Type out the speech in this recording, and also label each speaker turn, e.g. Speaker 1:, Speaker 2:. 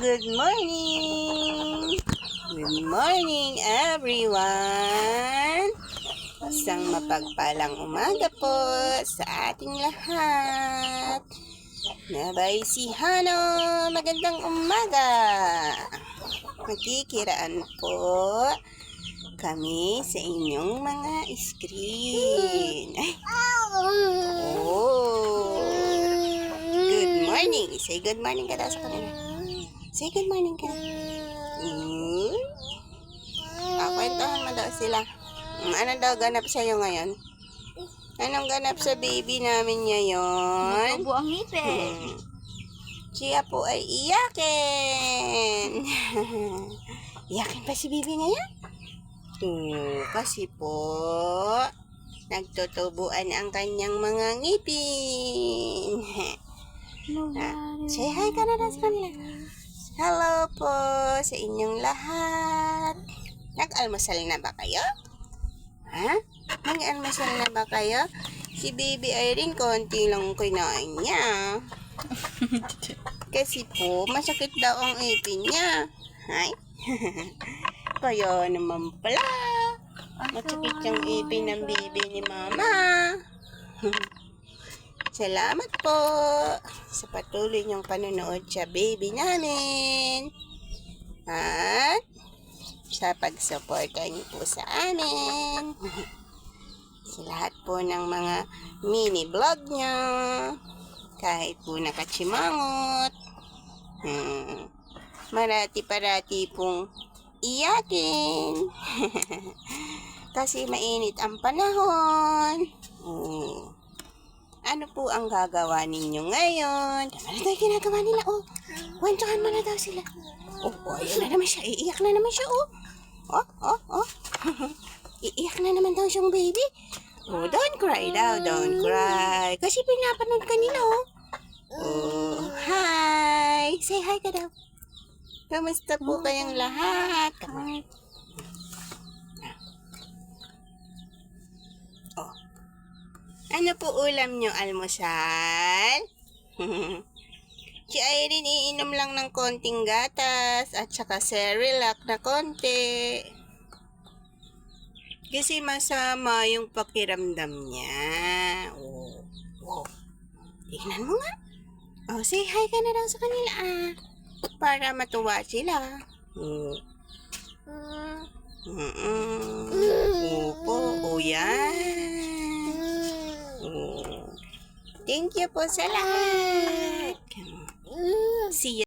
Speaker 1: Good morning! Good morning, everyone! Isang mapagpalang umaga po sa ating lahat. Nabay si Hano, magandang umaga! Magkikiraan po kami sa inyong mga screen. Ay! Oh! Good morning! Say good morning ka daw sa kanila. Say good morning ka. Kwentuhan mo daw sila. Ano daw ganap sa'yo ngayon? Anong ganap sa baby namin ngayon?
Speaker 2: Nagtubo ang ngipin.
Speaker 1: Siya po ay iyakin. Iyakin pa si baby ngayon? Kasi po, nagtutubuan ang kanyang mga ngipin. Say hi ka na daw sa kanila. Hello po sa inyong lahat. Nag-almusal na ba kayo? Ha? Nag-almusal na ba kayo? Si Baby Irene, konti lang kinain niya. Kasi po, masakit daw ang ipin niya. Hay? Kaya naman pala. Masakit yung ipin ng baby ni Mama. Salamat po sa patuloy niyong panonood sa baby namin. At sa pagsuporta niyo po sa amin. Sa lahat po ng mga mini vlog niya. Kahit po nakachimangot. Marati-parati pong iyakin. Kasi mainit ang panahon. Ano po ang gagawa ninyo ngayon? Ano tayo ginagawa nila? Kwentuhan mo na daw sila. Ayan na naman siya. Iiyak na naman siya, Iiyak na naman daw siyang baby. Don't cry daw. Don't cry. Kasi pinapanood ka nila, hi. Say hi ka daw. Kamusta po kayong lahat? Ano po ulam nyo, almusal? Si Irene iinom lang ng konting gatas at saka Cerelac na konti. Kasi masama yung pakiramdam niya. Tingnan mo nga. Say hi ka na daw sa kanila, para matuwa sila. Opo, yan. Thank you po sa lahat. See you.